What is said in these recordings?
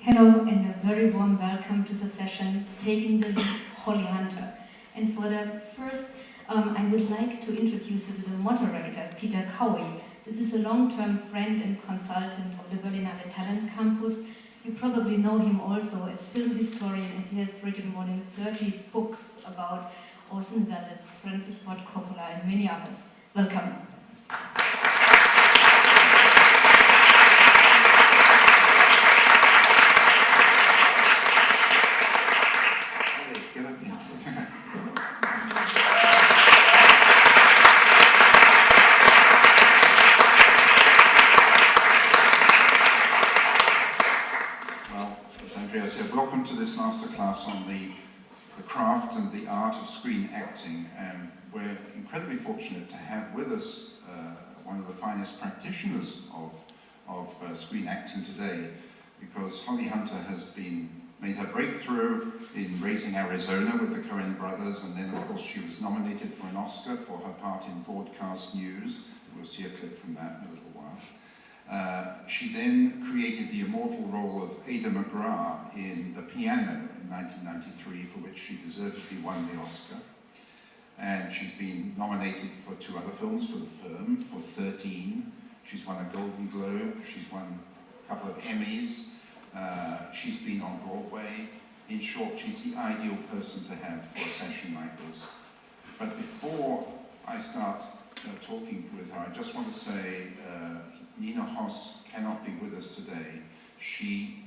Hello and a very warm welcome to the session Taking the Lead, Holly Hunter. And for the first, I would like to introduce you to the moderator, Peter Cowie. This is a long-term friend and consultant of the Berlinale Talent Campus. You probably know him also as film historian, as he has written more than 30 books about Orson Welles, Francis Ford Coppola, and many others. Welcome. Welcome to this masterclass on the craft and the art of screen acting. And we're incredibly fortunate to have with us one of the finest practitioners of screen acting today, because Holly Hunter has made her breakthrough in Raising Arizona with the Coen brothers, and then of course she was nominated for an Oscar for her part in Broadcast News. We'll see a clip from that in a little while. She then created the immortal role of Ada McGrath in The Piano in 1993, for which she deservedly won the Oscar. And she's been nominated for 2 other films for the firm, for 13. She's won a Golden Globe, she's won a couple of Emmys, she's been on Broadway. In short, she's the ideal person to have for a session like this. But before I start talking with her, I just want to say Nina Hoss cannot be with us today. She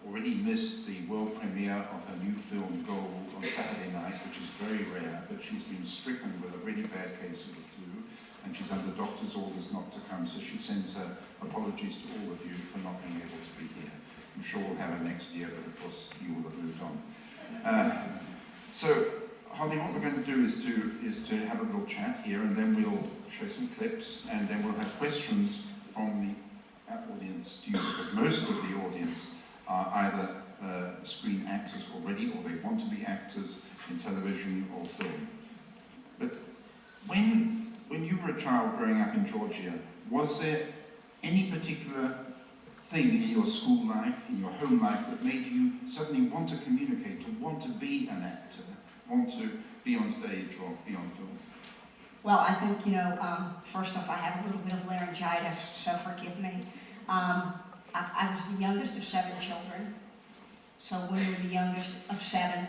already missed the world premiere of her new film Gold on Saturday night, which is very rare, but she's been stricken with a really bad case of the flu, and she's under doctor's orders not to come, so she sends her apologies to all of you for not being able to be here. I'm sure we'll have her next year, but of course you will have moved on. So Holly, what we're going to do is to have a little chat here, and then we'll show some clips, and then we'll have questions from the audience to you, because most of the audience are either screen actors already, or they want to be actors in television or film. But when you were a child growing up in Georgia, was there any particular thing in your school life, in your home life, that made you suddenly want to communicate, to want to be an actor, want to be on stage or be on film? Well, I think, first off, I have a little bit of laryngitis, so forgive me. I was the youngest of 7 children. So when we were the youngest of 7,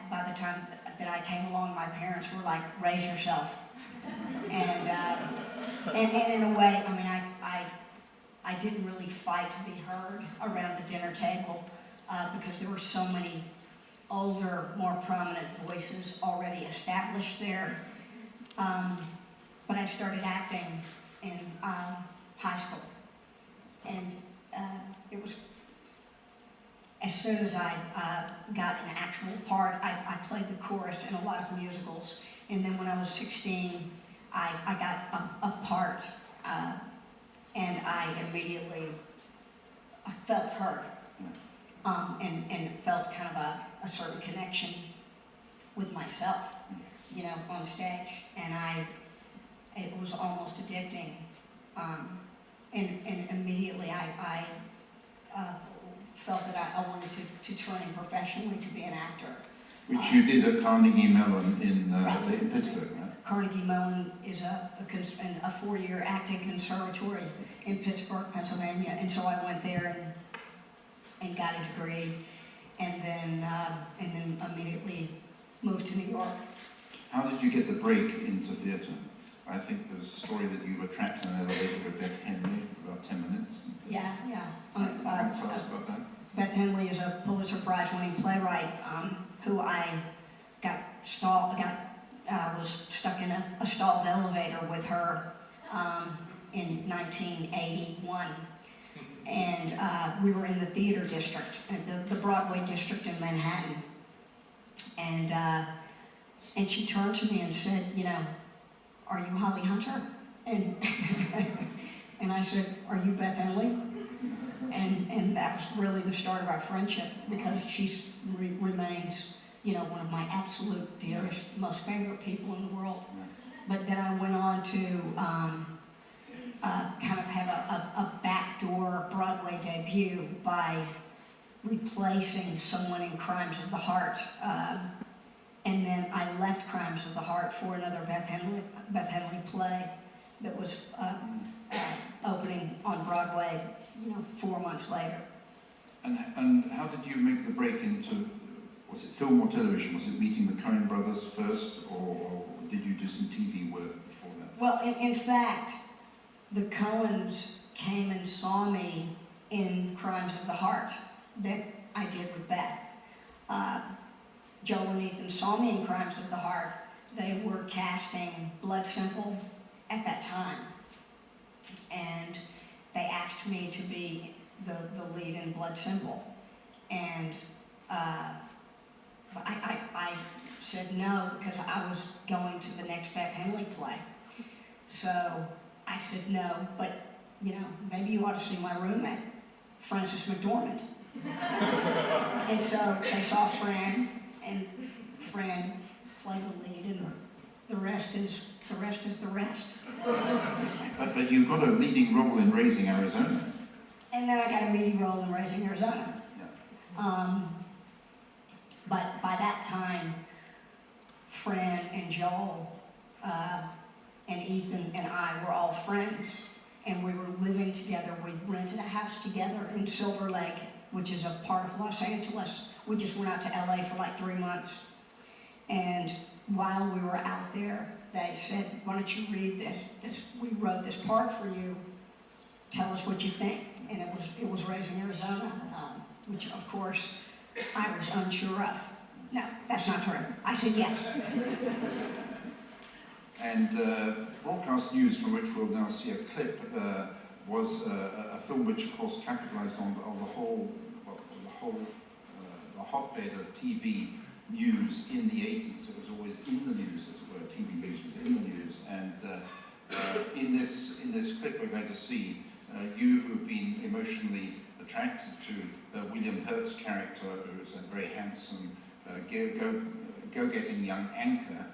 by the time that I came along, my parents were like, raise yourself. And in a way, I mean, I didn't really fight to be heard around the dinner table because there were so many older, more prominent voices already established there. But I started acting in high school, and it was as soon as I got an actual part. I played the chorus in a lot of musicals, and then when I was 16, I got a part, and I immediately felt hurt, and felt kind of a certain connection with myself, on stage, and it was almost addicting, and immediately I felt that I wanted to train professionally to be an actor. Which you did at Carnegie Mellon Right. in Pittsburgh, right? Carnegie Mellon is a 4-year acting conservatory in Pittsburgh, Pennsylvania, and so I went there and got a degree, and then immediately moved to New York. How did you get the break into theatre? I think there's a story that you were trapped in an elevator with Beth Henley for about 10 minutes. Yeah. Can you tell us about that? Beth Henley is a Pulitzer Prize-winning playwright who I was stuck in a stalled elevator with her in 1981. And we were in the theater district, the Broadway district in Manhattan. And she turned to me and said, are you Holly Hunter? And and I said, are you Beth Henley? And that was really the start of our friendship, because she remains, one of my absolute dearest, most favorite people in the world. But then I went on to kind of have a backdoor Broadway debut debut by replacing someone in Crimes of the Heart. And then I left Crimes of the Heart for another Beth Henley play that was opening on Broadway, 4 months later. And how did you make the break into, was it film or television? Was it meeting the Coen brothers first, or did you do some TV work before that? Well, in fact, the Coens came and saw me in Crimes of the Heart that I did with Beth. Joel and Ethan saw me in Crimes of the Heart. They were casting Blood Simple at that time. And they asked me to be the lead in Blood Simple. And I said no because I was going to the next Beth Henley play. So I said no, but maybe you ought to see my roommate, Frances McDormand. And so they saw Fran, and Fran played the lead, and the rest is the rest. But you got a leading role in Raising Arizona. And then I got a meaty role in Raising Arizona. Yeah. But by that time, Fran and Joel and Ethan and I were all friends, and we were living together. We rented a house together in Silver Lake, which is a part of Los Angeles. We just went out to LA for like 3 months. And while we were out there, they said, why don't you read this? We wrote this part for you. Tell us what you think. And it was Raising Arizona, which of course I was unsure of. No, that's not true. I said yes. And Broadcast News, from which we'll now see a clip, was a film which, of course, capitalized on the hotbed of TV news in the 80s. It was always in the news, as it were. TV news was in the news. And in this clip, we're going to see you who've been emotionally attracted to William Hurt's character, who's a very handsome, go-getting young anchor.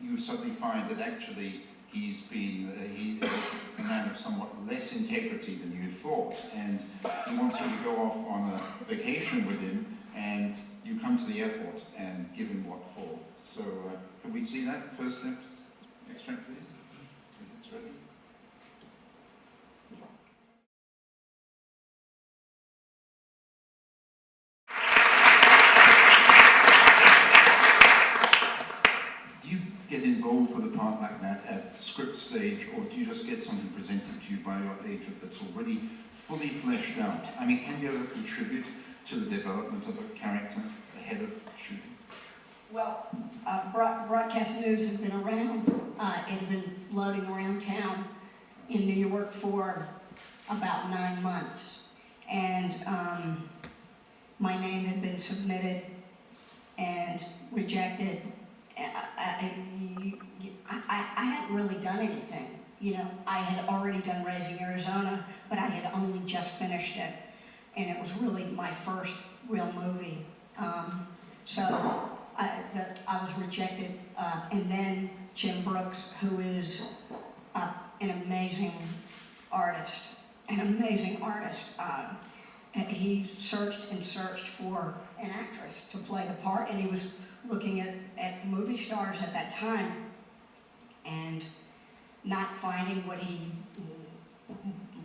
You suddenly find that actually he's a man of somewhat less integrity than you thought, and he wants you to go off on a vacation with him, and you come to the airport and give him what for. So can we see that first extract, please? If it's ready. Do you get involved with a part like that at script stage, or do you just get something presented to you by your agent that's already fully fleshed out? I mean, can you ever contribute to the development of a character ahead of shooting? Well, Broadcast News had been around. It had been floating around town in New York for about 9 months. And my name had been submitted and rejected. I hadn't really done anything. I had already done Raising Arizona, but I had only just finished it. And it was really my first real movie. So I was rejected. And then Jim Brooks, who is an amazing artist, and he searched and searched for an actress to play the part, and he was looking at movie stars at that time and not finding what he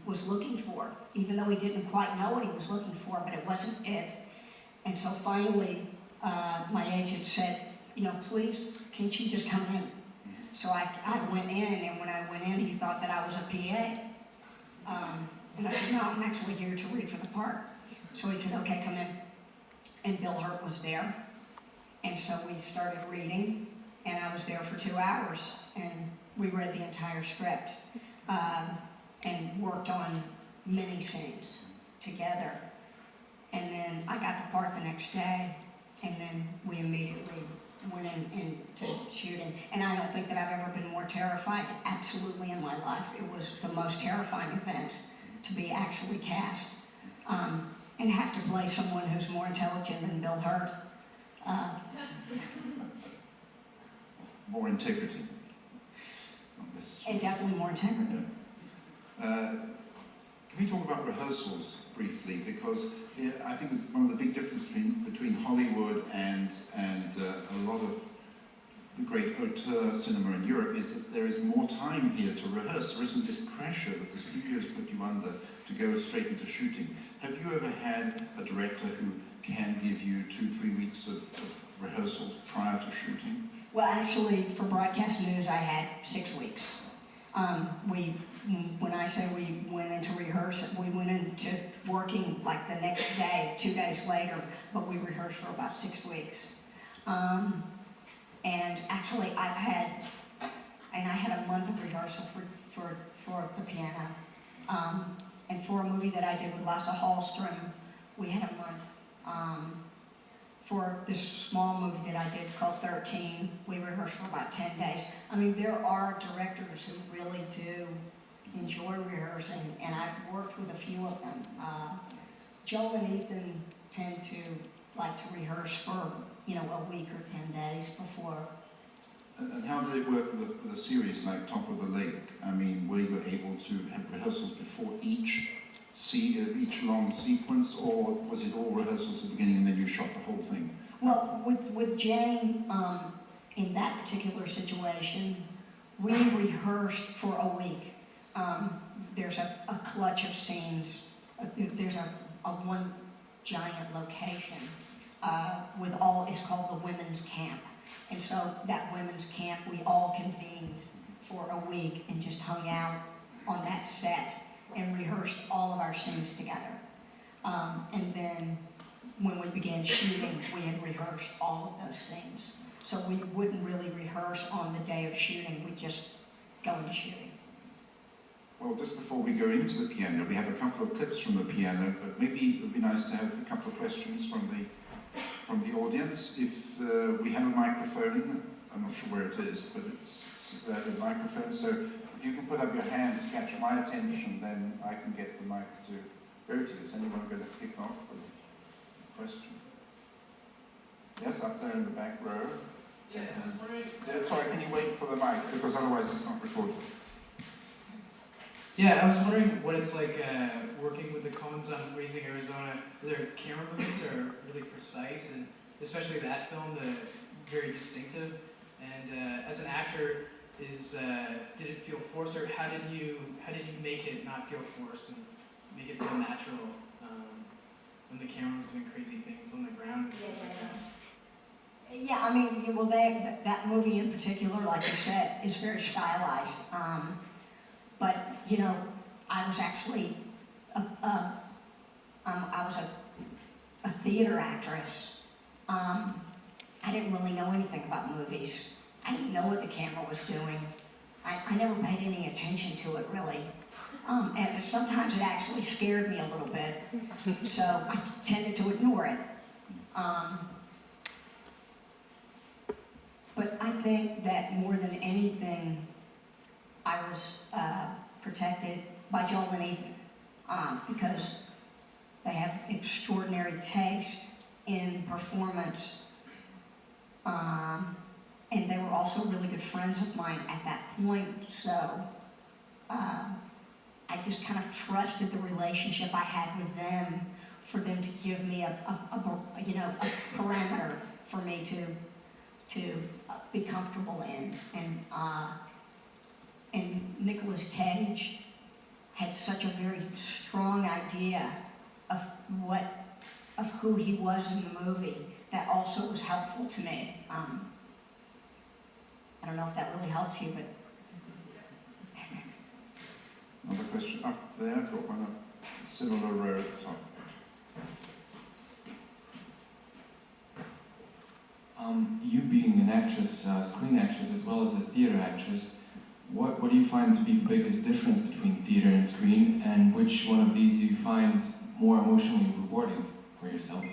was looking for, even though he didn't quite know what he was looking for, but it wasn't it. And so finally, my agent said, please, can't you just come in? So I went in, and when I went in, he thought that I was a PA. And I said, no, I'm actually here to read for the part. So he said, okay, come in. And Bill Hurt was there. And so we started reading, and I was there for 2 hours, and we read the entire script and worked on many scenes together. And then I got the part the next day, and then we immediately went into shooting. And I don't think that I've ever been more terrified, absolutely, in my life. It was the most terrifying event to be actually cast and have to play someone who's more intelligent than Bill Hurt. More integrity. And definitely more integrity. Can we talk about rehearsals briefly, because I think one of the big differences between Hollywood and a lot of the great auteur cinema in Europe is that there is more time here to rehearse. There isn't this pressure that the studios put you under to go straight into shooting. Have you ever had a director who can give you 2-3 weeks of rehearsals prior to shooting? Well, actually, for broadcast news, I had 6 weeks. When I say we went into rehearsal, we went into working like the next day, 2 days later, but we rehearsed for about 6 weeks. And actually, I had a month of rehearsal for the piano. And for a movie that I did with Lasse Hallström, we had a month. For this small movie that I did called 13, we rehearsed for about 10 days. I mean, there are directors who really do enjoy rehearsing, and I've worked with a few of them. Joel and Ethan tend to like to rehearse for, a week or 10 days before. And how did it work with a series like Top of the Lake? I mean, were you able to have rehearsals before each long sequence, or was it all rehearsals at the beginning and then you shot the whole thing? Well, with Jane, in that particular situation, we rehearsed for a week. There's a clutch of scenes. There's a one giant location with all, it's called the Women's Camp. And so that Women's Camp, we all convened for a week and just hung out on that set and rehearsed all of our scenes together. And then when we began shooting, we had rehearsed all of those scenes. So we wouldn't really rehearse on the day of shooting, we'd just go into shooting. Well, just before we go into the piano, we have a couple of clips from the piano, but maybe it would be nice to have a couple of questions from the audience. If we have a microphone, I'm not sure where it is, but it's the microphone, so if you can put up your hand to catch my attention, then I can get the mic to go to you. Is anyone going to kick off with a question? Yes, up there in the back row. Yeah, I was wondering... Sorry, can you wait for the mic, because otherwise it's not recorded. Yeah, I was wondering what it's like working with the Coens on Raising Arizona. Their camera movements are really precise, and especially that film, very distinctive. And as an actor, did it feel forced, or how did you make it not feel forced and make it feel natural when the camera was doing crazy things on the ground and stuff like that? Yeah, I mean, well, that movie in particular, like you said, is very stylized. But I was actually I was a theater actress. I didn't really know anything about movies. I didn't know what the camera was doing. I never paid any attention to it, really. And sometimes it actually scared me a little bit, so I tended to ignore it. But I think that more than anything, I was protected by Joel and Ethan because they have extraordinary taste in performance. And they were also really good friends of mine at that point, so I just kind of trusted the relationship I had with them for them to give me a parameter for me to be comfortable in. And Nicolas Cage had such a very strong idea of who he was in the movie that also was helpful to me. I don't know if that really helps you, but... Another question up there. I've got one up a similar row at the top. You being an actress, screen actress, as well as a theater actress, what do you find to be the biggest difference between theater and screen, and which one of these do you find more emotionally rewarding for yourself?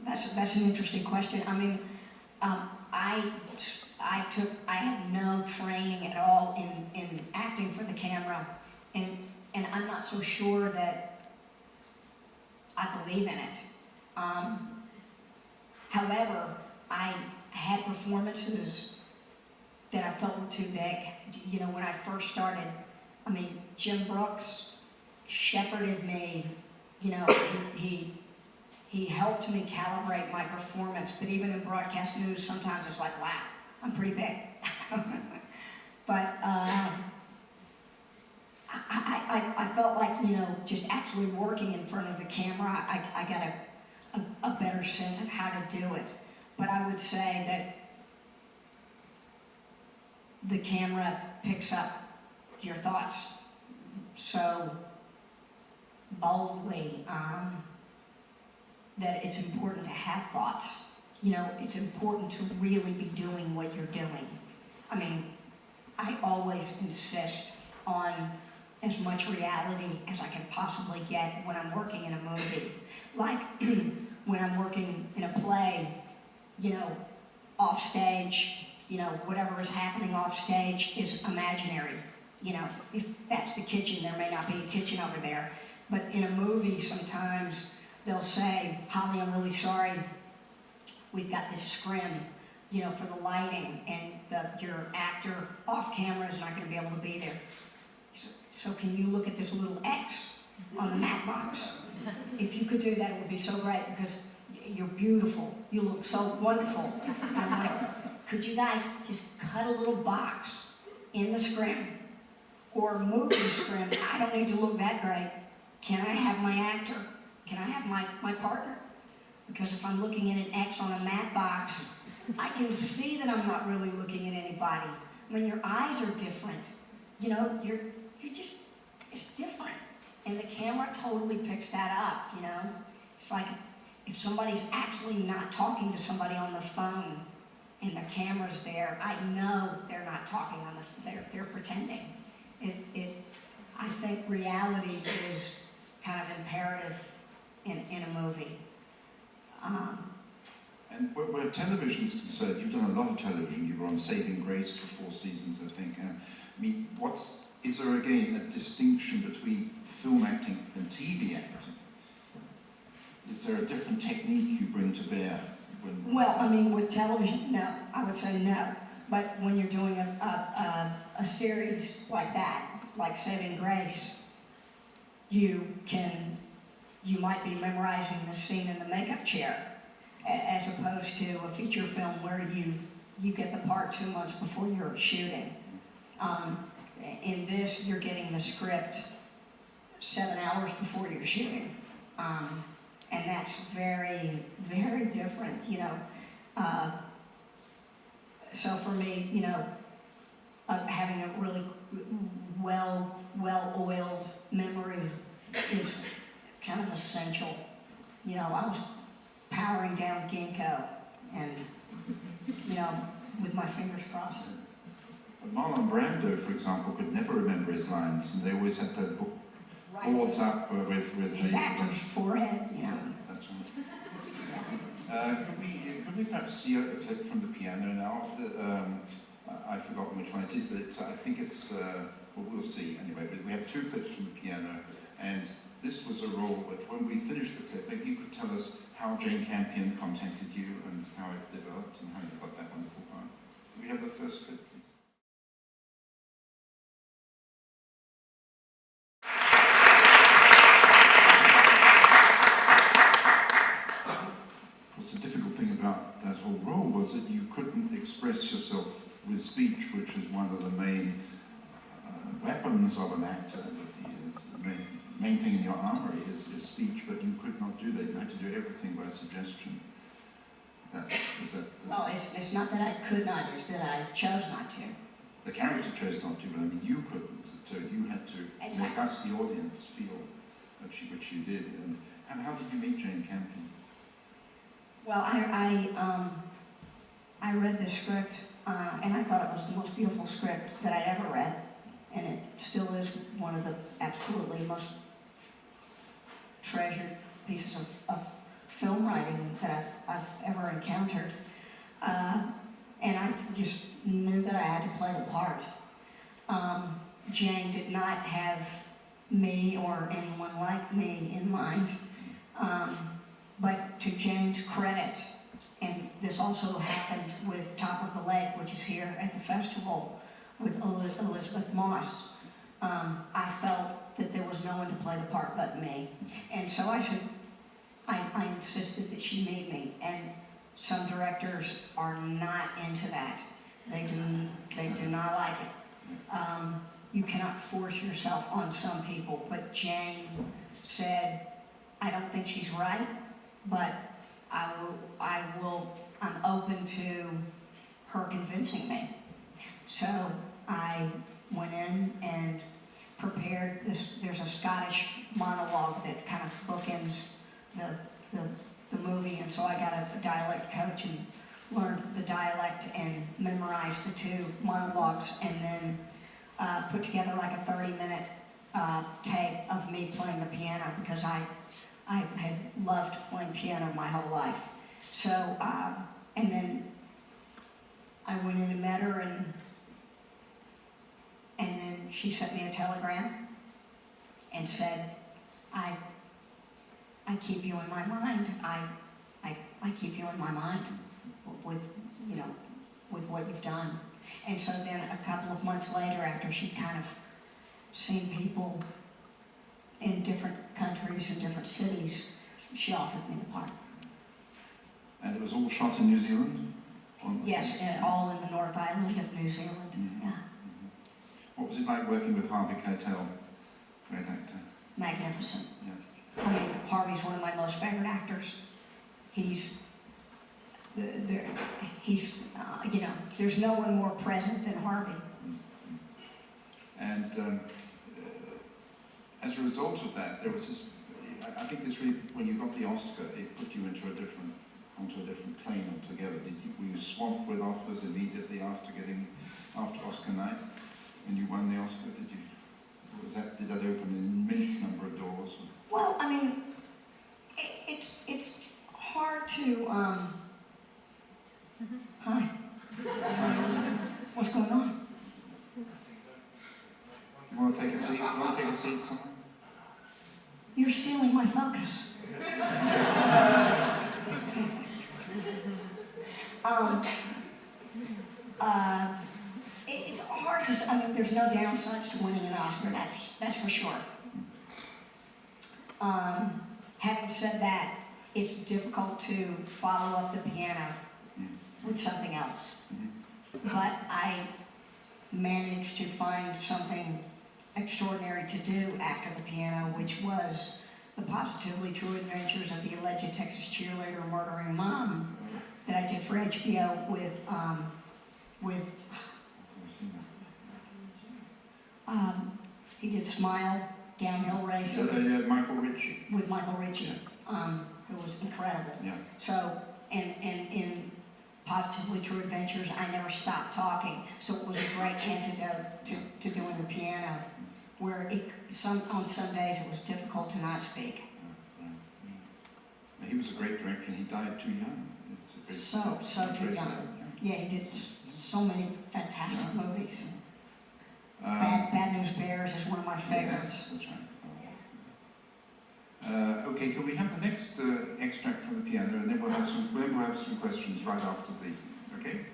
That's an interesting question. I mean, I had no training at all in acting for the camera, and I'm not so sure that I believe in it. However, I had performances that I felt were too big. When I first started, I mean, Jim Brooks shepherded me, you know, he helped me calibrate my performance, but even in broadcast news, sometimes it's like, wow, I'm pretty big. But I felt like, you know, just actually working in front of the camera, I got a better sense of how to do it. But I would say that the camera picks up your thoughts so boldly that it's important to have thoughts. You know, it's important to really be doing what you're doing. I mean, I always insist on as much reality as I can possibly get when I'm working in a movie. Like when I'm working in a play, you know, off stage, you know, whatever is happening off stage is imaginary. You know, if that's the kitchen, there may not be a kitchen over there. But in a movie, sometimes they'll say, Holly, I'm really sorry, we've got this scrim, you know, for the lighting, and your actor off camera is not going to be able to be there. So can you look at this little X on the mat box? If you could do that, it would be so great, because you're beautiful. You look so wonderful. And I'm like, could you guys just cut a little box in the scrim or movie scrim? I don't need to look that great. Can I have my actor? Can I have my partner? Because if I'm looking at an X on a mat box, I can see that I'm not really looking at anybody. I mean, your eyes are different. You know, you're just, it's different. And the camera totally picks that up, you know? It's like if somebody's actually not talking to somebody on the phone and the camera's there, I know they're not talking on the, they're pretending. I think reality is kind of imperative in a movie. And where television is concerned, you've done a lot of television. You were on Saving Grace for 4 seasons, I think. I mean, is there again a distinction between film acting and TV acting? Is there a different technique you bring to bear? Well, I mean, with television, no. I would say no. But when you're doing a series like that, like Saving Grace, you might be memorizing the scene in the makeup chair, as opposed to a feature film where you get the part 2 months before you're shooting. In this, you're getting the script 7 hours before you're shooting. And that's very, very different, you know. So for me, you know, having a really well-oiled memory is kind of essential. You know, I was powering down ginkgo and, you know, with my fingers crossed. Marlon Brando, for example, could never remember his lines, and they always had to put boards up with his actor's forehead, you know. That's right. Could we perhaps see a clip from the piano now? I've forgotten which one it is, but I think it's, well, we'll see anyway. But we have 2 clips from the piano, and this was a role that when we finished the clip, maybe you could tell us how Jane Campion contacted you and how it developed and how you got that wonderful part. Can we have the first clip, please? The difficult thing about that whole role was that you couldn't express yourself with speech, which was one of the main weapons of an actor. The main thing in your armory is speech, but you could not do that. You had to do everything by suggestion. Well, it's not that I could not, it's that I chose not to. The character chose not to, but I mean, you couldn't. So you had to make us, the audience, feel which you did. And how did you meet Jane Campion? Well, I read the script, and I thought it was the most beautiful script that I'd ever read, and it still is one of the absolutely most treasured pieces of film writing that I've ever encountered. And I just knew that I had to play the part. Jane did not have me or anyone like me in mind. But to Jane's credit, and this also happened with Top of the Lake, which is here at the festival with Elizabeth Moss, I felt that there was no one to play the part but me. And so I said, I insisted that she meet me, and some directors are not into that. They do not like it. You cannot force yourself on some people, but Jane said, I don't think she's right, but I'm open to her convincing me. So I went in and prepared this. There's a Scottish monologue that kind of bookends the movie, and so I got a dialect coach and learned the dialect and memorized the two monologues, and then put together like a 30-minute tape of me playing the piano, because I had loved playing piano my whole life. So, and then I went in and met her, and then she sent me a telegram and said, I keep you in my mind. I keep you in my mind with, you know, with what you've done. And so then a couple of months later, after she'd kind of seen people in different countries and different cities, she offered me the part. And it was all shot in New Zealand? Yes, and all in the North Island of New Zealand. Mm-hmm. Yeah. What was it like working with Harvey Keitel? Great actor. Magnificent. Yeah. I mean, Harvey's one of my most favorite actors. He's, you know, there's no one more present than Harvey. And as a result of that, there was this, I think this really, when you got the Oscar, it put you onto a different plane altogether. Were you swamped with offers immediately after Oscar night? When you won the Oscar, did that open an immense number of doors? Well, I mean, it's hard to, hi. What's going on? You want to take a seat? Somewhere? You're stealing my focus. It's hard to, I mean, there's no downsides to winning an Oscar, that's for sure. Having said that, it's difficult to follow up the piano with something else. But I managed to find something extraordinary to do after the piano, which was the Positively True Adventures of the Alleged Texas Cheerleader Murdering Mom that I did for HBO with he did Smile, Downhill Race Michael Ritchie. with Michael Ritchie, who was incredible. Yeah. So, and in Positively True Adventures, I never stopped talking, so it was a great antidote to doing the piano, where on some days it was difficult to not speak. He was a great director, and he died too young. It's a great, So too young. Yeah, he did so many fantastic movies. Bad News Bears is one of my favorites. Yes, that's right. Okay, can we have the next extract from the piano, and then we'll have some questions right after the. Okay.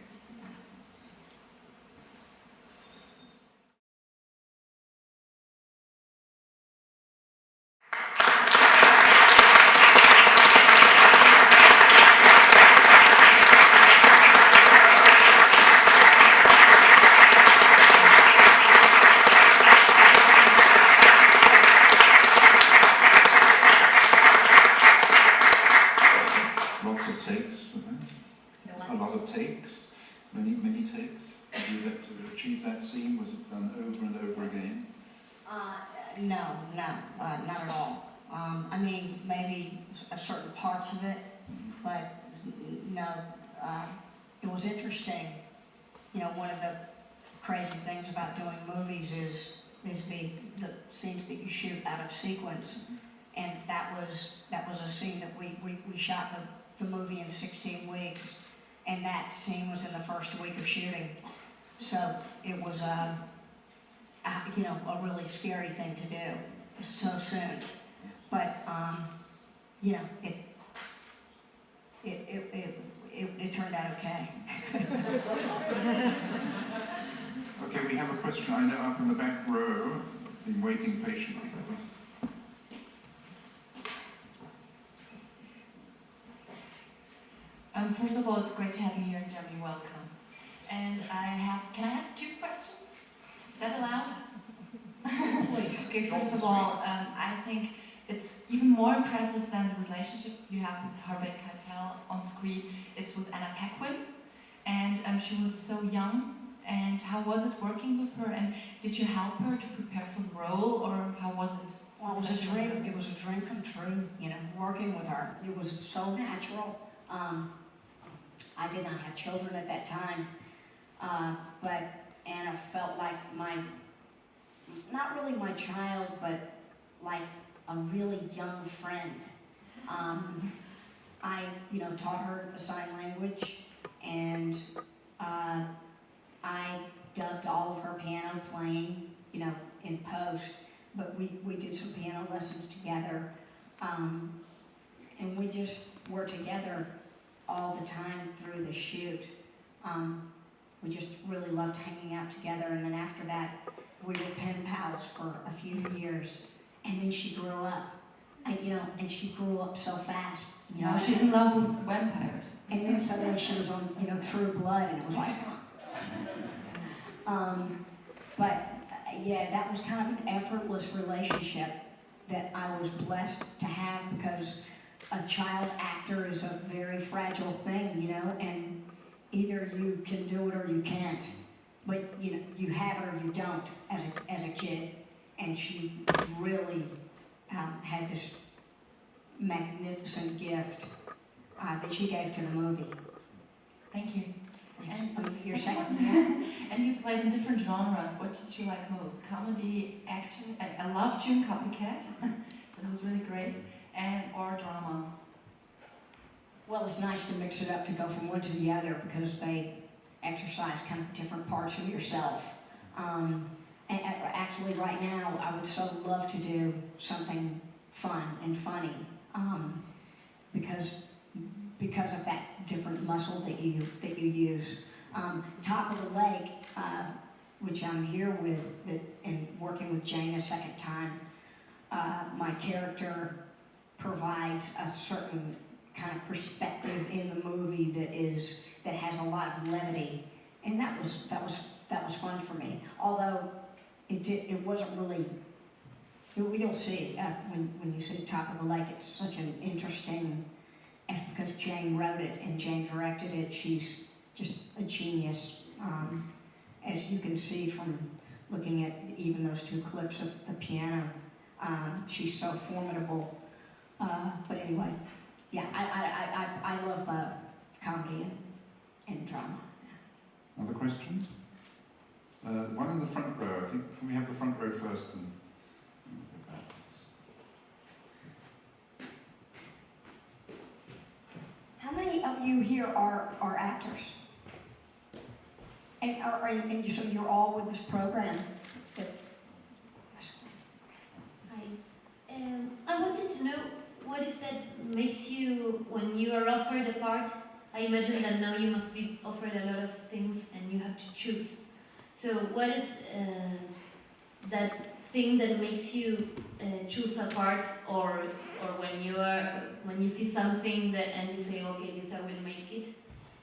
Lots of takes for that. A lot of takes. Many takes. Did you get to achieve that scene? Was it done over and over again? No, not at all. I mean, maybe certain parts of it, but no. It was interesting. You know, one of the crazy things about doing movies is the scenes that you shoot out of sequence, and that was a scene that we shot the movie in 16 weeks, and that scene was in the first week of shooting. So it was you know, a really scary thing to do so soon. But you know, it turned out okay. Okay, we have a question I know up in the back row. been waiting patiently. First of all, it's great to have you here in Germany. Welcome. And can I ask 2 questions? Is that allowed? Please. Okay, first of all, I think it's even more impressive than the relationship you have with Harvey Keitel on screen. It's with Anna Paquin, and she was so young. And how was it working with her? And did you help her to prepare for the role, or how was it? Well, it was a dream. It was a dream come true. You know, working with her, it was so natural. I did not have children at that time, but Anna felt like not really my child, but like a really young friend. I, taught her the sign language, and I dubbed all of her piano playing, in post. But we did some piano lessons together, and we just were together all the time through the shoot. We just really loved hanging out together, and then after that, we were pen pals for a few years. And then she grew up, and she grew up so fast. Now she's in love with vampires. And then suddenly she was on, True Blood, and it was like, but yeah, that was kind of an effortless relationship that I was blessed to have, because a child actor is a very fragile thing, and either you can do it or you can't. But you have it or you don't as a kid. And she really had this magnificent gift that she gave to the movie. Thank you. And Your second, and you played in different genres. What did you like most? Comedy, action? I love June Copycat. That was really great. Or drama. Well, it's nice to mix it up, to go from one to the other, because they exercise kind of different parts of yourself. And actually, right now, I would so love to do something fun and funny, because of that different muscle that you use. Top of the Lake, which I'm here with, and working with Jane a second time, my character provides a certain kind of perspective in the movie that has a lot of levity, and that was fun for me. Although it wasn't really. You'll see when you see Top of the Lake. It's such an interesting, because Jane wrote it and Jane directed it. She's just a genius, as you can see from looking at even those 2 clips of the piano. She's so formidable. But anyway, yeah, I love both comedy and drama. Another question? One in the front row. I think, can we have the front row first? And go backwards. How many of you here are actors? And so you're all with this program? I wanted to know, what is that makes you, when you are offered a part, I imagine that now you must be offered a lot of things and you have to choose. So what is that thing that makes you choose a part, or when you see something that and you say, okay, this I will make it,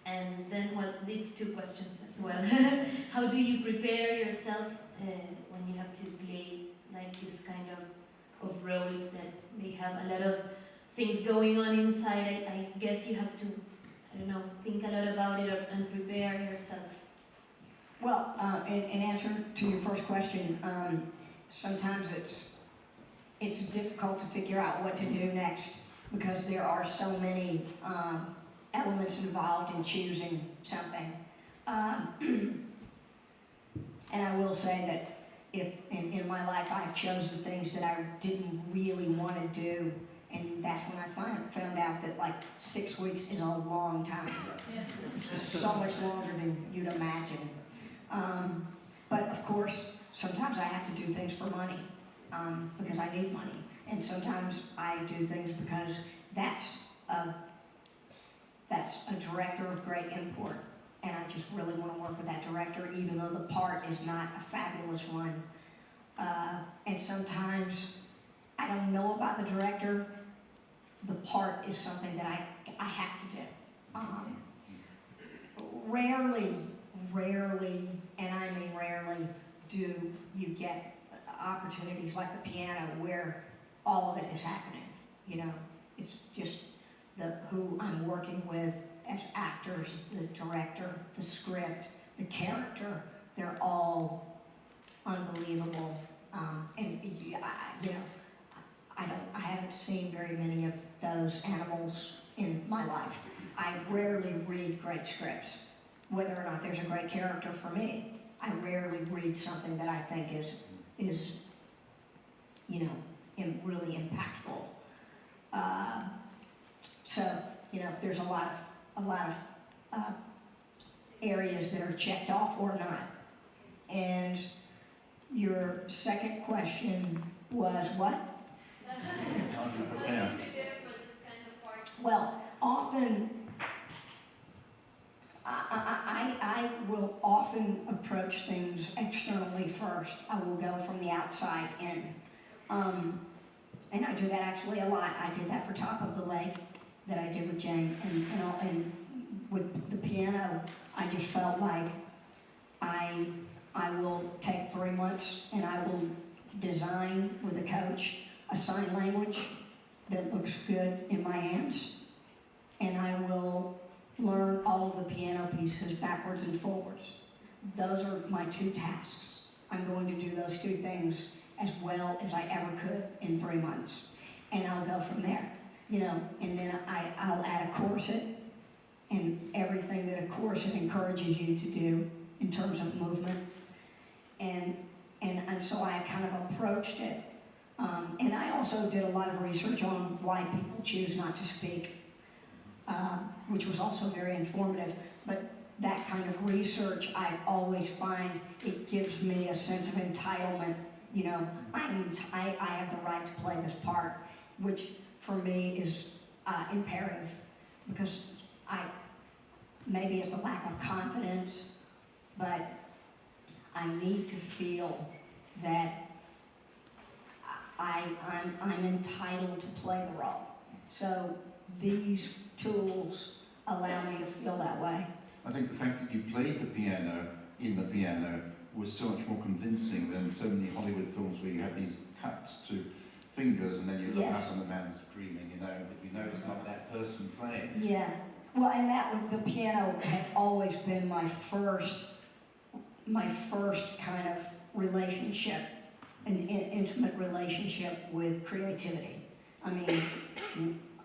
and then it's 2 questions as well. How do you prepare yourself when you have to play like this kind of roles that they have a lot of things going on inside? I guess you have to, think a lot about it and prepare yourself. Well, in answer to your first question, sometimes it's difficult to figure out what to do next, because there are so many elements involved in choosing something. And I will say that if in my life I've chosen things that I didn't really want to do, and that's when I found out that like 6 weeks is a long time. Yeah. It's so much longer than you'd imagine. But of course, sometimes I have to do things for money, because I need money. And sometimes I do things because that's a director of great import, and I just really want to work with that director, even though the part is not a fabulous one. And sometimes I don't know about the director. The part is something that I have to do. Rarely, and I mean rarely, do you get opportunities like the piano where all of it is happening. You know, it's just who I'm working with as actors, the director, the script, the character. They're all unbelievable. And you know, I haven't seen very many of those animals in my life. I rarely read great scripts, whether or not there's a great character for me. I rarely read something that I think is you know, really impactful. So you know, there's a lot of areas that are checked off or not. And your second question was what? How do you prepare? Well, often, I will often approach things externally first. I will go from the outside in. And I do that actually a lot. I did that for Top of the Lake that I did with Jane. And with the piano, I just felt like I will take 3 months and I will design with a coach a sign language that looks good in my hands, and I will learn all of the piano pieces backwards and forwards. Those are my 2 tasks. I'm going to do those 2 things as well as I ever could in 3 months, and I'll go from there. You know, and then I'll add a corset and everything that a corset encourages you to do in terms of movement, and so I kind of approached it. And I also did a lot of research on why people choose not to speak, which was also very informative. But that kind of research, I always find it gives me a sense of entitlement. You know, I have the right to play this part, which for me is imperative, because maybe it's a lack of confidence, but I need to feel that I'm entitled to play the role. So these tools allow me to feel that way. I think the fact that you played the piano in the piano was so much more convincing than so many Hollywood films where you have these cuts to fingers and then you look Yes. up and the man's dreaming, you know, but you know it's not that person playing. Yeah. Well, and the piano had always been my first kind of relationship, an intimate relationship with creativity. I mean,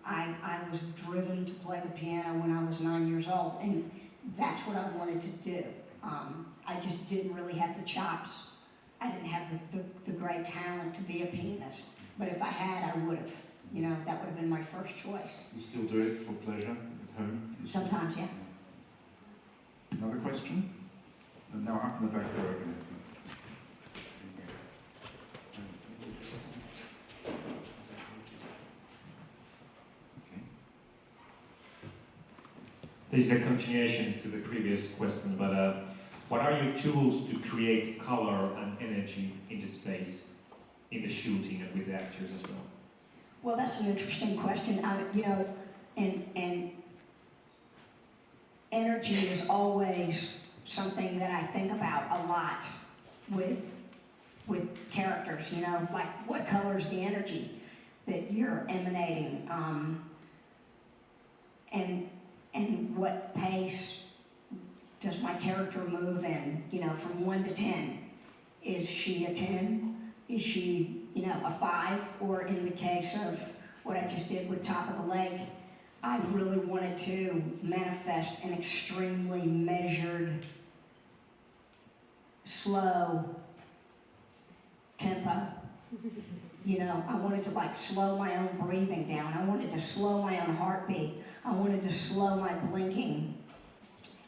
I was driven to play the piano when I was 9 years old, and that's what I wanted to do. I just didn't really have the chops. I didn't have the great talent to be a pianist. But if I had, I would have. You know, that would have been my first choice. You still do it for pleasure at home? Sometimes, yeah. Another question? And now up in the back row again. Okay. This is a continuation to the previous question, but what are your tools to create color and energy in the space, in the shooting and with the actors as well? Well, that's an interesting question. You know, and energy is always something that I think about a lot with characters. You know, like what color is the energy that you're emanating, and what pace does my character move in? You know, from 1 to 10. Is she a 10? Is she, you know, a 5? Or in the case of what I just did with Top of the Lake, I really wanted to manifest an extremely measured, slow tempo. You know, I wanted to like slow my own breathing down. I wanted to slow my own heartbeat. I wanted to slow my blinking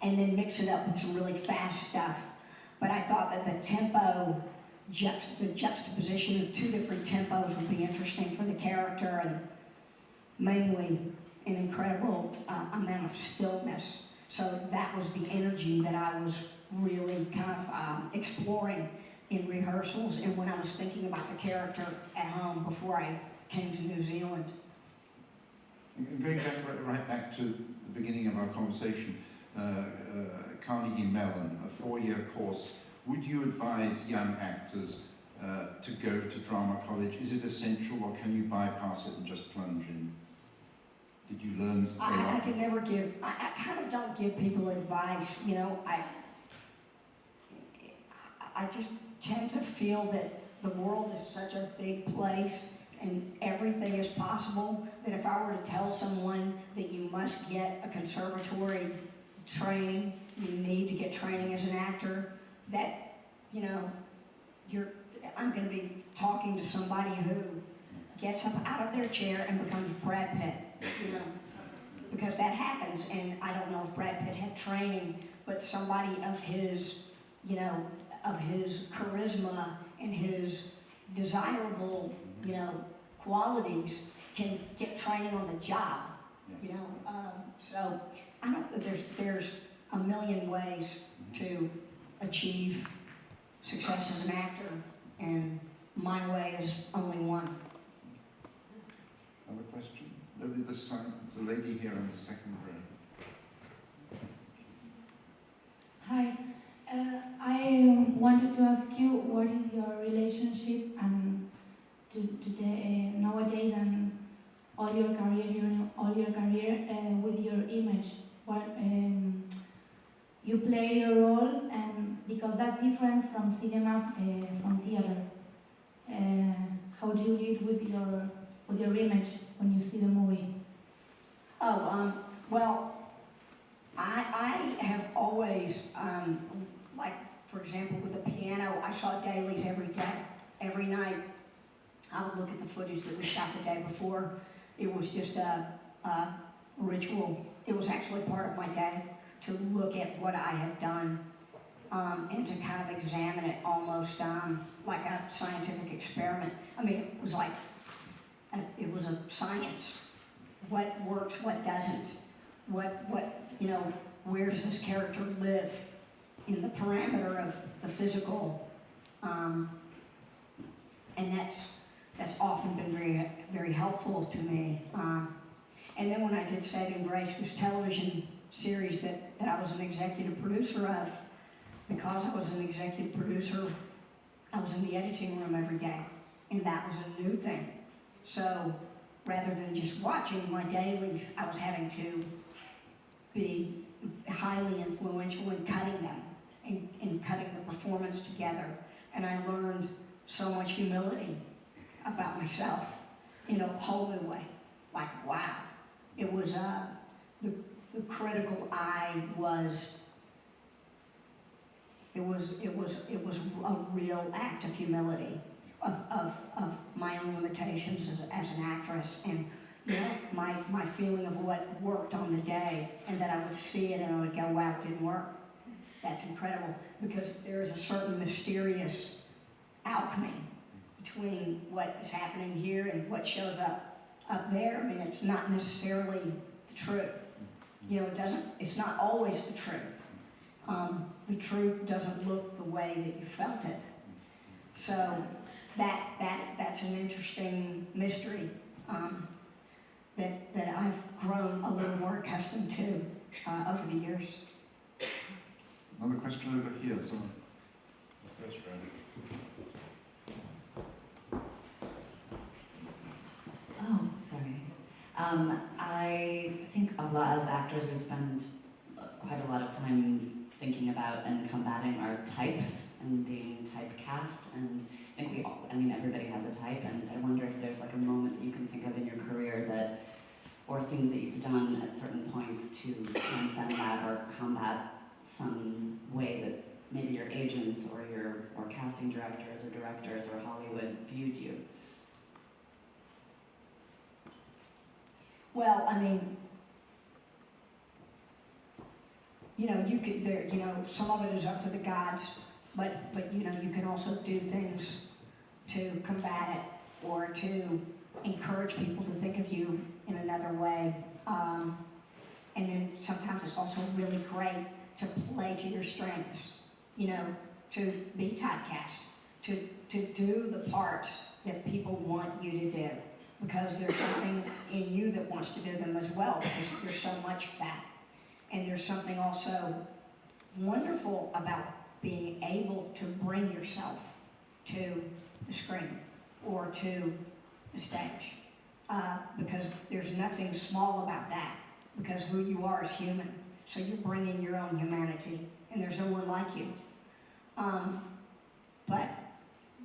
and then mix it up with some really fast stuff. But I thought that the tempo, the juxtaposition of 2 different tempos would be interesting for the character, and mainly an incredible amount of stillness. So that was the energy that I was really kind of exploring in rehearsals and when I was thinking about the character at home before I came to New Zealand. And going back, right back to the beginning of our conversation, Carnegie Mellon, a 4-year course, would you advise young actors to go to drama college? Is it essential, or can you bypass it and just plunge in? Did you learn a lot? I can never give, I kind of don't give people advice, you know, I just tend to feel that the world is such a big place and everything is possible, that if I were to tell someone that you must get a conservatory training, you need to get training as an actor, that, you know, I'm going to be talking to somebody who gets up out of their chair and becomes Brad Pitt, you know, because that happens. And I don't know if Brad Pitt had training, but somebody of his, you know, of his charisma and his desirable, you know, qualities can get training on the job, you know. So I don't. There's a million ways to achieve success as an actor, and my way is only one. Another question? Nobody this side? There's a lady here in the second row. Hi. I wanted to ask you, what is your relationship to today, nowadays, and all your career, during all your career, with your image? What you play a role, and because that's different from cinema, from theater. How do you live with your image when you see the movie? Well, I have always, like, for example, with the piano, I saw dailies every day, every night. I would look at the footage that was shot the day before. It was just a ritual. It was actually part of my day to look at what I had done and to kind of examine it almost like a scientific experiment. I mean, it was like, it was a science. What works, what doesn't? What you know, where does this character live in the parameter of the physical? And that's often been very, very helpful to me. And then when I did Saving Grace, this television series that I was an executive producer of, because I was an executive producer, I was in the editing room every day, and that was a new thing. So rather than just watching my dailies, I was having to be highly influential in cutting them, in cutting the performance together. And I learned so much humility about myself in a whole new way. Like, wow. It was, the critical eye was, it was a real act of humility, of my own limitations as an actress, and you know, my feeling of what worked on the day, and that I would see it and I would go, wow, it didn't work. That's incredible, because there is a certain mysterious alchemy between what is happening here and what shows up there. I mean, it's not necessarily the truth. You know, it's not always the truth. The truth doesn't look the way that you felt it. So that's an interesting mystery that I've grown a little more accustomed to over the years. Another question over here, someone. First row. Oh, sorry. I think a lot as actors we spend quite a lot of time thinking about and combating our types and being typecast, and I think everybody has a type, and I wonder if there's like a moment that you can think of in your career that, or things that you've done at certain points to transcend that or combat some way that maybe your agents or casting directors or directors or Hollywood viewed you. Well, I mean, you know, some of it is up to the gods, but you know, you can also do things to combat it or to encourage people to think of you in another way. And then sometimes it's also really great to play to your strengths, you know, to be typecast. to do the parts that people want you to do, because there's something in you that wants to do them as well, because there's so much of that. And there's something also wonderful about being able to bring yourself to the screen or to the stage, because there's nothing small about that, because who you are is human. So you're bringing your own humanity, and there's no one like you. But,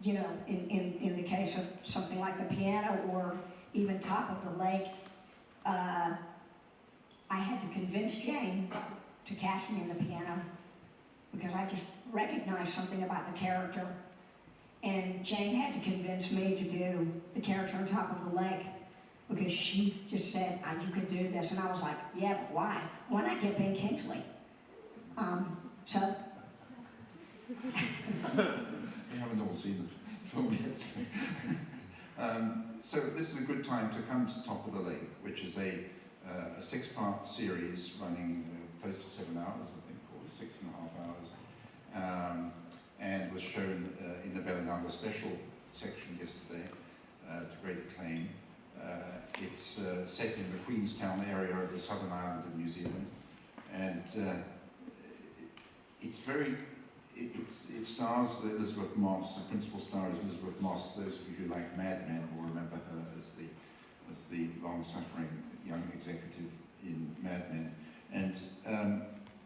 you know, in the case of something like the piano or even Top of the Lake, I had to convince Jane to cast me in the piano because I just recognized something about the character. And Jane had to convince me to do the character on Top of the Lake because she just said, you could do this. And I was like, yeah, but why? Why not get Ben Kingsley? So We haven't all seen the film yet. So this is a good time to come to Top of the Lake, which is a 6-part series running close to 7 hours, I think, or 6.5 hours, and was shown in the Berlinale special section yesterday to great acclaim. It's set in the Queenstown area of the Southern Island of New Zealand, and it stars Elizabeth Moss. The principal star is Elizabeth Moss. Those of you who like Mad Men will remember her as the long-suffering young executive in Mad Men. And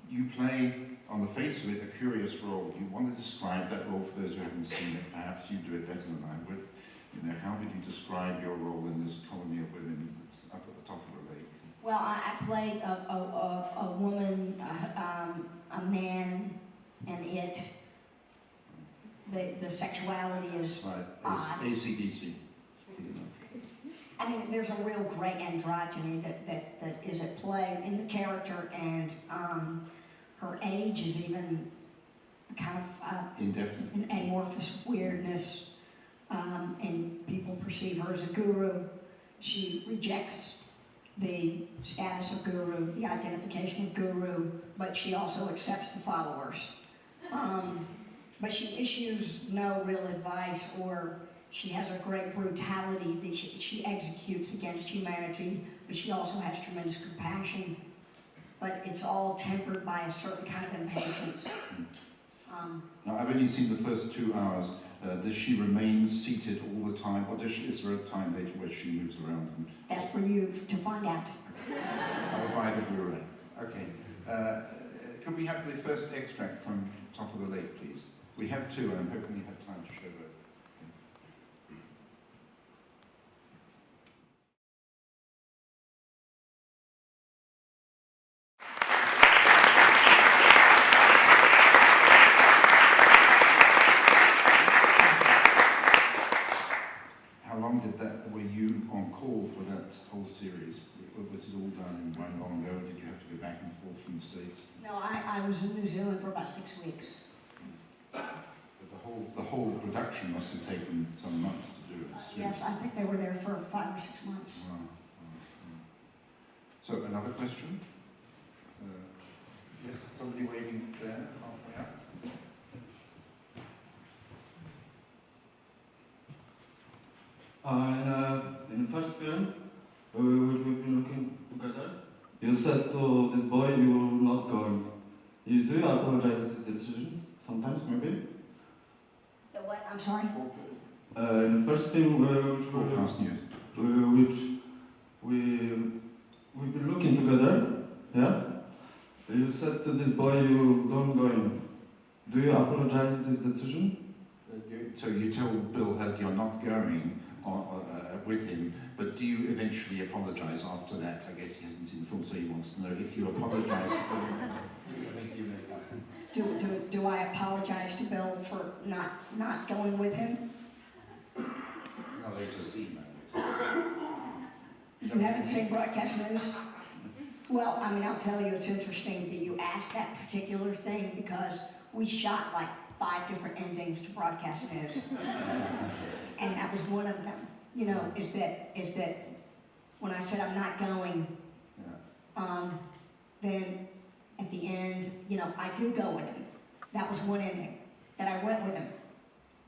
you play, on the face of it, a curious role. Do you want to describe that role for those who haven't seen it? Perhaps you do it better than I would. You know, how would you describe your role in this colony of women that's up at the top of the lake? well, I played a woman, a man, and it. The sexuality is Right, odd. AC/DC. Pretty much. I mean, there's a real great androgyny that is at play in the character, and her age is even kind of Indefinite. an amorphous weirdness, and people perceive her as a guru. She rejects the status of guru, the identification of guru, but she also accepts the followers. But she issues no real advice, or she has a great brutality that she executes against humanity, but she also has tremendous compassion. But it's all tempered by a certain kind of impatience. Now, I've only seen the first 2 hours. Does she remain seated all the time, or is there a time later where she moves around? That's for you to find out. I will buy the Blu-ray. Okay. Could we have the first extract from Top of the Lake, please? We have 2, and I'm hoping we have time to show both. How long were you on call for that whole series? Was it all done in one long go? Did you have to go back and forth from the States? No, I was in New Zealand for about 6 weeks. But the whole production must have taken some months to do it. Yes, I think they were there for 5 or 6 months. Wow. So another question? Yes, somebody waving there, halfway up. In the first film, which we've been looking together, you said to this boy you're not going. Do you apologize for this decision? Sometimes, maybe? The what? I'm sorry? In the first film, Broadcast news. which we've been looking together, yeah? You said to this boy you don't going. Do you apologize for this decision? So you told Bill that you're not going with him, but do you eventually apologise after that? I guess he hasn't seen the film, so he wants to know if you apologise to Bill. Do I apologize to Bill for not going with him? No, there's a scene. You haven't seen Broadcast News? Well, I mean, I'll tell you, it's interesting that you asked that particular thing because we shot like 5 different endings to Broadcast News. And that was one of them, you know, is that when I said I'm not going, then at the end, you know, I do go with him. That was one ending, that I went with him.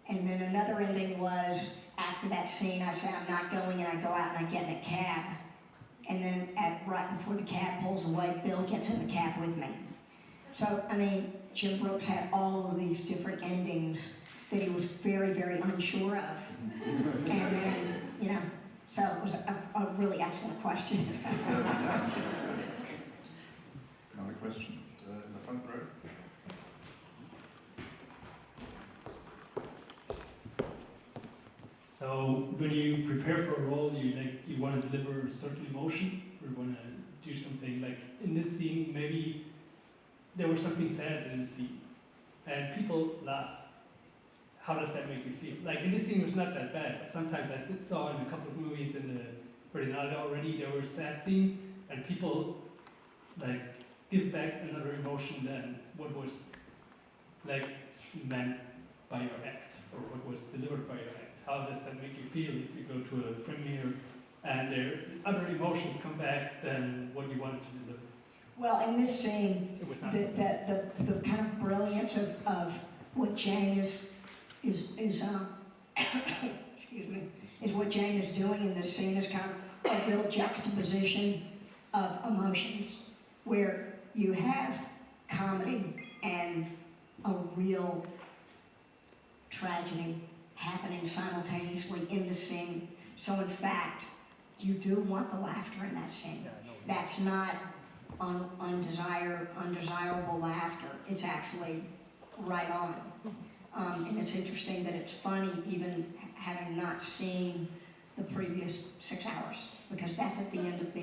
And then another ending was, after that scene, I said, I'm not going, and I go out and I get in a cab. And then right before the cab pulls away, Bill gets in the cab with me. So, I mean, Jim Brooks had all of these different endings that he was very, very unsure of. And then, you know, so it was a really excellent question. Another question in the front row. So when you prepare for a role, you want to deliver a certain emotion, or you want to do something like in this scene. Maybe there was something said in the scene, and people laugh. How does that make you feel? Like in this scene, it was not that bad, but sometimes I saw in a couple of movies in the Berlinale already there were sad scenes, and people like give back another emotion than what was like meant by your act, or what was delivered by your act. How does that make you feel if you go to a premiere and there other emotions come back than what you wanted to deliver? Well, in this scene, It was not the kind of brilliance of what Jane is excuse me, is what Jane is doing in this scene is kind of a real juxtaposition of emotions, where you have comedy and a real tragedy happening simultaneously in the scene. So in fact, you do want the laughter in that scene. That's not undesirable laughter. It's actually right on. And it's interesting that it's funny even having not seen the previous 6 hours, because that's at the end of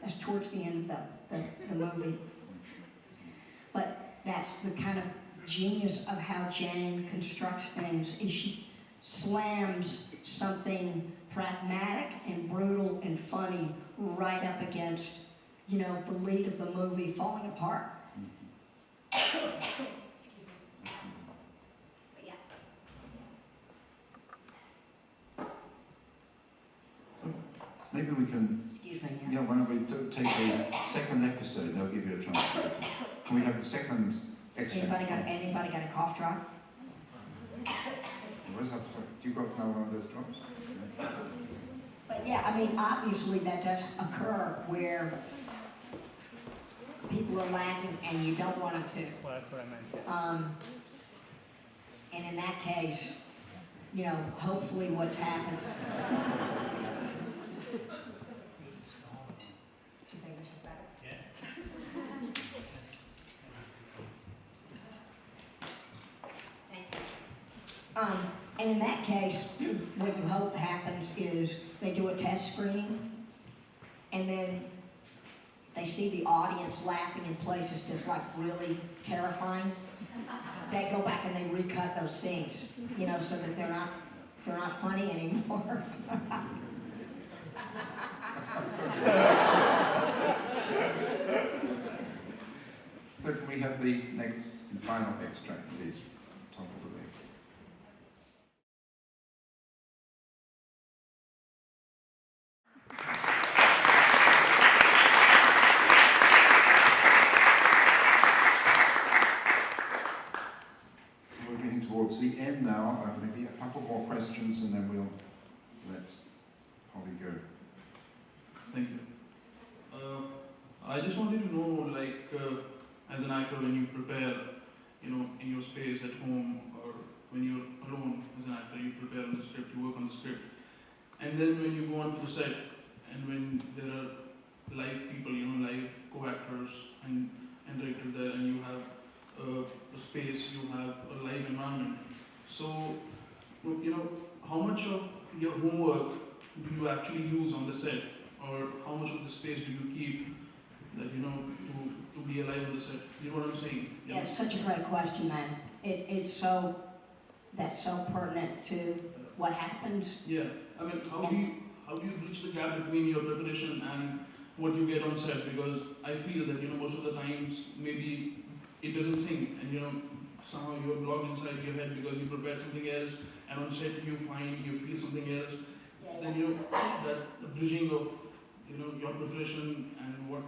that's towards the end of the movie. But that's the kind of genius of how Jane constructs things, is she slams something pragmatic and brutal and funny right up against, you know, the lead of the movie falling apart. Maybe we can, Excuse me. yeah, why don't we take the second episode, they'll give you a chance. Can we have the second extract? Anybody got a cough drop? Where's that? Do you got now one of those drops? But yeah, I mean, obviously that does occur where people are laughing and you don't want them to. Well, that's what I meant. And in that case, you know, hopefully what's happened. Do you think this is better? Yeah. And in that case, what you hope happens is they do a test screening, and then they see the audience laughing in places that's like really terrifying. They go back and they recut those scenes, you know, so that they're not funny anymore. So can we have the next and final extract, please? Top of the list. So we're getting towards the end now. Maybe a couple more questions and then we'll let Holly go. Thank you. I just wanted to know, like, as an actor, when you prepare, you know, in your space at home, or when you're alone as an actor, you prepare on the script, you work on the script, and then when you go onto the set, and when there are live people, you know, live co-actors and directors there, and you have a space, you have a live environment. So, you know, how much of your homework do you actually use on the set, or how much of the space do you keep that, you know, to be alive on the set? You know what I'm saying? You Yeah, know? it's such a great question, man. That's so pertinent to what happens. Yeah, I mean, how do you bridge the gap between your preparation and what you get on set? Because I feel that, you know, most of the times maybe it doesn't sync, and, you know, somehow you're blocked inside your head because you prepared something else, and on set you feel something else. Then, you know, that bridging of, you know, your preparation and what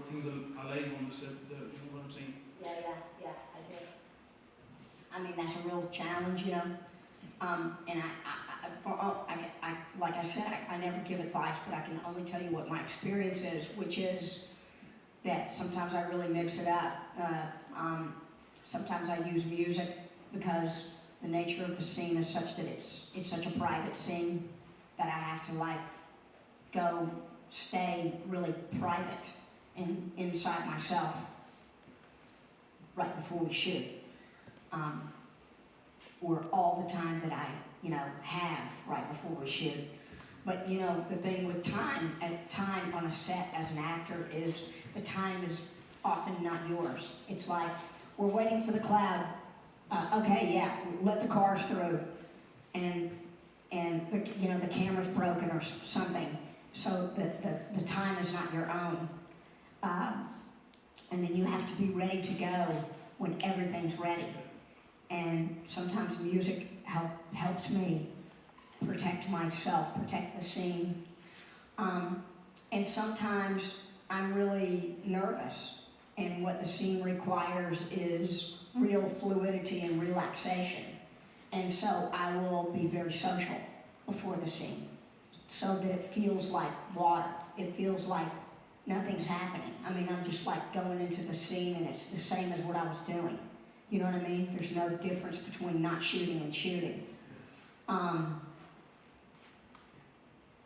things are alive on the set, you know what I'm saying? Yeah, I do. I mean, that's a real challenge, you know, And like I said, I never give advice, but I can only tell you what my experience is, which is that sometimes I really mix it up. Sometimes I use music because the nature of the scene is such that it's such a private scene that I have to like stay really private and inside myself right before we shoot. Or all the time that I, have right before we shoot. But, the thing with time on a set as an actor is the time is often not yours. It's like, we're waiting for the cloud. Okay, yeah, let the cars through. And the camera's broken or something. So the time is not your own. And then you have to be ready to go when everything's ready. And sometimes music helps me protect myself, protect the scene. And sometimes I'm really nervous, and what the scene requires is real fluidity and relaxation. And so I will be very social before the scene, so that it feels like water. It feels like nothing's happening. I mean, I'm just like going into the scene and it's the same as what I was doing. You know what I mean? There's no difference between not shooting and shooting.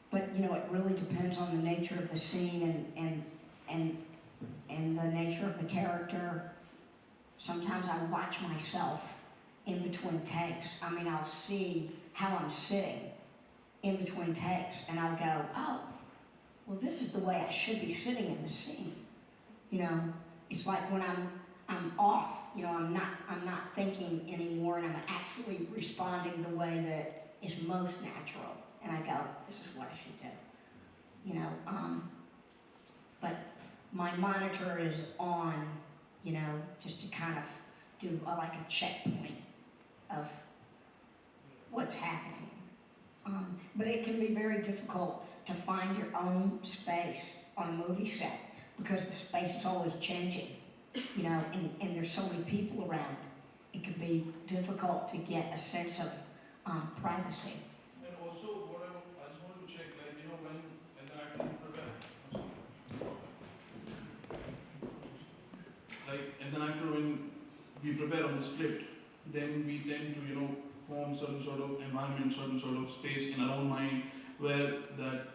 But it really depends on the nature of the scene and the nature of the character. Sometimes I watch myself in between takes. I mean, I'll see how I'm sitting in between takes, and I'll go, oh, well, this is the way I should be sitting in the scene. It's like when I'm off. I'm not thinking anymore, and I'm actually responding the way that is most natural. And I go, this is what I should do. But my monitor is on, just to kind of do like a checkpoint of what's happening. But it can be very difficult to find your own space on a movie set because the space is always changing. And there's so many people around, it can be difficult to get a sense of privacy. And also, I just want to check, when as an actor you prepare, as an actor, when we prepare on the script, then we tend to, form certain sort of environment, certain sort of space in our own mind where that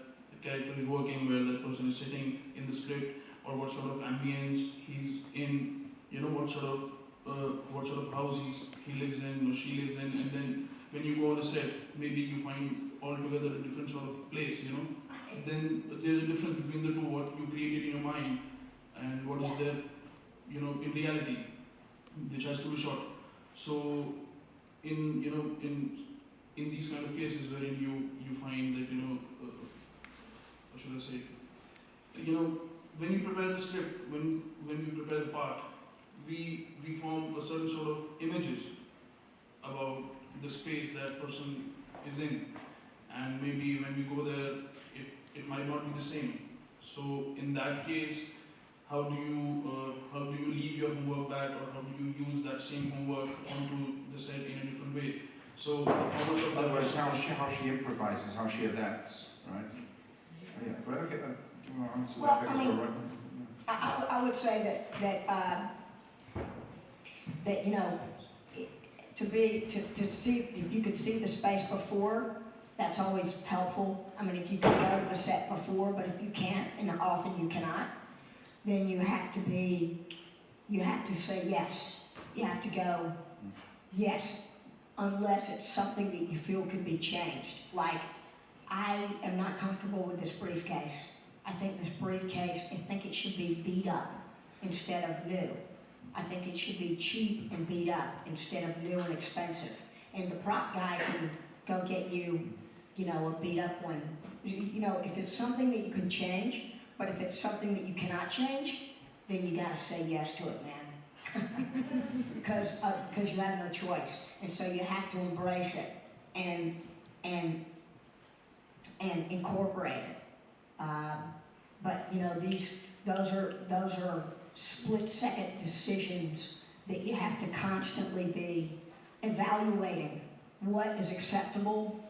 character is working, where that person is sitting in the script, or what sort of ambience he's in, what sort of house he lives in or she lives in, and then when you go on a set, maybe you find altogether a different sort of place, Then there's a difference between the two, what you created in your mind and what is there, in reality, which has to be shot. So, in these kind of cases wherein you find that, what should I say, when you prepare the script, when we prepare the part, we form a certain sort of images about the space that person is in, and maybe when we go there, it might not be the same. So in that case, how do you leave your homework back, or how do you use that same homework onto the set in a different way? So how much of In other words, how she improvises, how she adapts, right? Oh, yeah, but okay. Do you want to answer Well, that? I mean, I would say that to see, if you could see the space before, that's always helpful. I mean, if you can go to the set before, but if you can't, and often you cannot, then you have to say yes. You have to go yes, unless it's something that you feel can be changed. Like, I am not comfortable with this briefcase. I think this briefcase, I think it should be beat up instead of new. I think it should be cheap and beat up instead of new and expensive. And the prop guy can go get you, a beat up one. If it's something that you can change, but if it's something that you cannot change, then you gotta say yes to it, man. Because you have no choice. And so you have to embrace it and incorporate it. But those are split-second decisions that you have to constantly be evaluating what is acceptable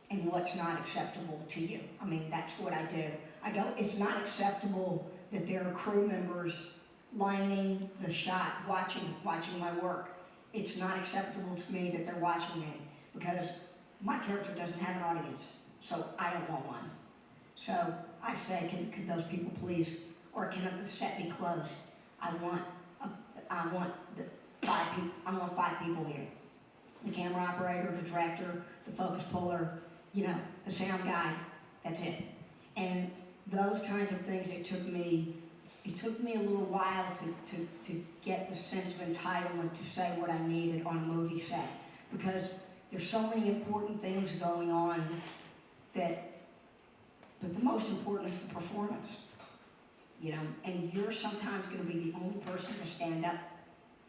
and what's not acceptable to you. I mean, that's what I do. I go, it's not acceptable that there are crew members lining the shot, watching my work. It's not acceptable to me that they're watching me because my character doesn't have an audience, so I don't want one. So I say, could those people please, or can the set be closed? I want 5 people here. The camera operator, the director, the focus puller, you know, the sound guy, that's it. And those kinds of things, it took me a little while to get the sense of entitlement to say what I needed on a movie set. Because there's so many important things going on but the most important is the performance. You know, and you're sometimes going to be the only person to stand up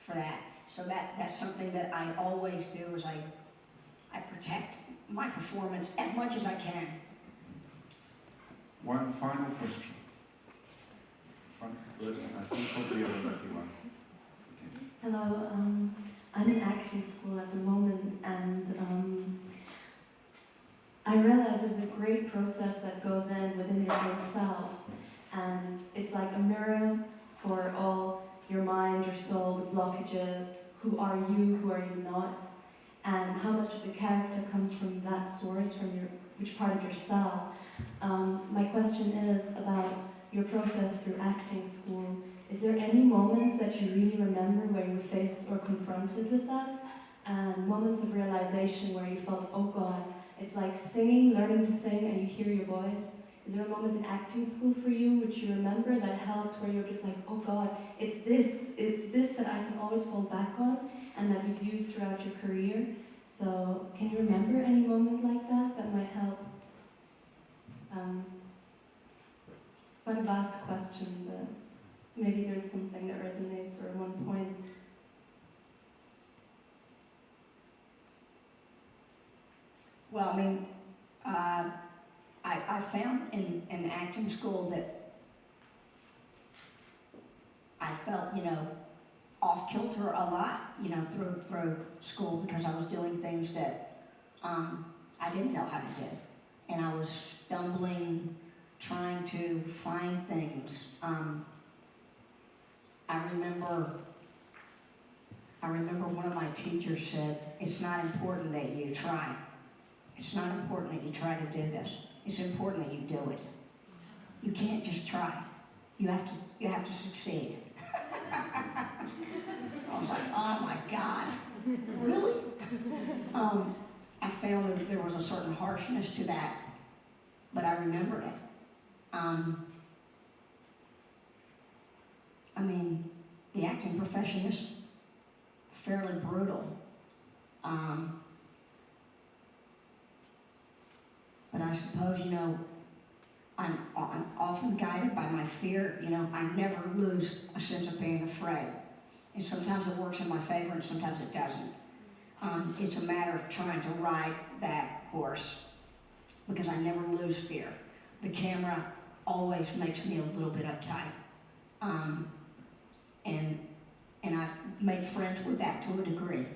for that. So that's something that I always do is I protect my performance as much as I can. One final question. Front, good. I think we'll be a lucky one. Okay. Hello, I'm in acting school at the moment, and I realize there's a great process that goes in within your own self, and it's like a mirror for all your mind, your soul, the blockages, who are you not, and how much of the character comes from that source, from which part of yourself. My question is about your process through acting school. Is there any moments that you really remember where you were faced or confronted with that? And moments of realization where you felt, oh God, it's like singing, learning to sing, and you hear your voice. Is there a moment in acting school for you which you remember that helped, where you're just like, oh God, it's this that I can always fall back on and that you've used throughout your career? So can you remember any moment like that might help? Quite a vast question, but maybe there's something that resonates or one point. Well, I mean, I found in acting school that I felt, you know, off kilter a lot, you know, through school because I was doing things that I didn't know how to do. And I was stumbling, trying to find things. I remember one of my teachers said, it's not important that you try. It's not important that you try to do this. It's important that you do it. You can't just try. You have to succeed. I was like, oh my God, really? I found that there was a certain harshness to that, but I remembered it. I mean, the acting profession is fairly brutal. But I suppose, you know, I'm often guided by my fear. You know, I never lose a sense of being afraid. And sometimes it works in my favor and sometimes it doesn't. It's a matter of trying to ride that horse because I never lose fear. The camera always makes me a little bit uptight. And I've made friends with that to a degree.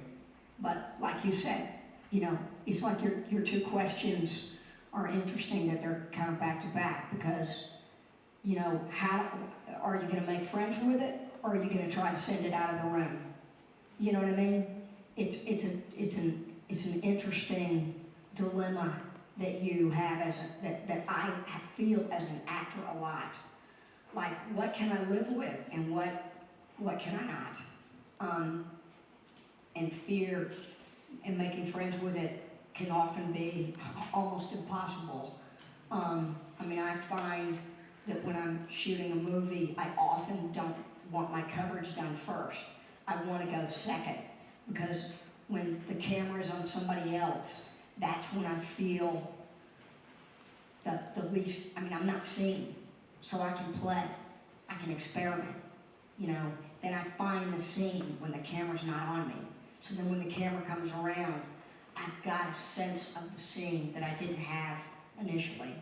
But like you said, you know, it's like your two questions are interesting that they're kind of back to back because, you know, how are you going to make friends with it or are you going to try to send it out of the room? You know what I mean? It's an interesting dilemma that you have that I feel as an actor a lot. Like, what can I live with and what can I not? And fear and making friends with it can often be almost impossible. I mean, I find that when I'm shooting a movie, I often don't want my coverage done first. I want to go second, because when the camera is on somebody else, that's when I feel the least, I mean, I'm not seen, so I can play, I can experiment, you know. Then I find the scene when the camera's not on me. So then when the camera comes around, I've got a sense of the scene that I didn't have initially.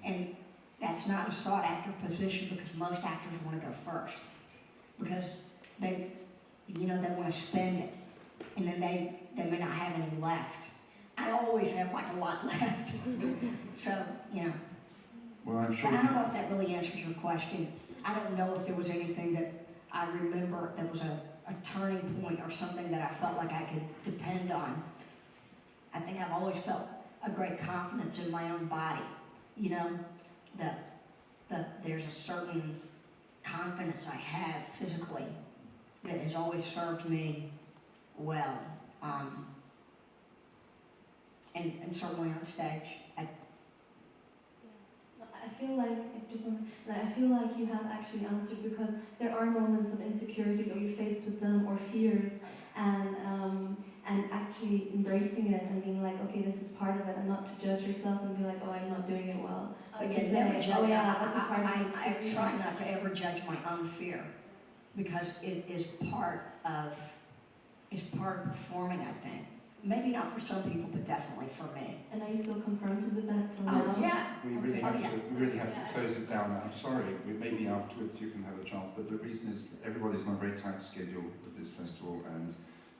And that's not a sought after position because most actors want to go first. Because they want to spend it. And then they may not have any left. I always have like a lot left. So, you know. Well, I'm sure. But I don't know if that really answers your question. I don't know if there was anything that I remember that was a turning point or something that I felt like I could depend on. I think I've always felt a great confidence in my own body. You know, that there's a certain confidence I have physically that has always served me well. And certainly on stage. I feel like I feel like you have actually answered, because there are moments of insecurities or you're faced with them or fears, and actually embracing it and being like, okay, this is part of it, and not to judge yourself and be like, oh, I'm not doing it well. But Yeah, just never say, judge. oh yeah, that's a part of it I too. try not to ever judge my own fear, because it is part of performing, I think. Maybe not for some people, but definitely for me. And are you still confronted with that till Oh, now? yeah. We really have yeah. to. We really have to close it down now. I'm sorry. Maybe afterwards you can have a chance. But the reason is everybody's on a very tight schedule with this festival, and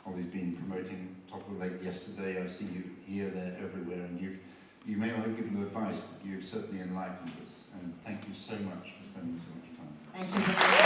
Holly's been promoting Top of the Lake yesterday. I've seen you here, there, everywhere, and you may not have given advice, but you've certainly enlightened us. And thank you so much for spending so much time. Thank you very much.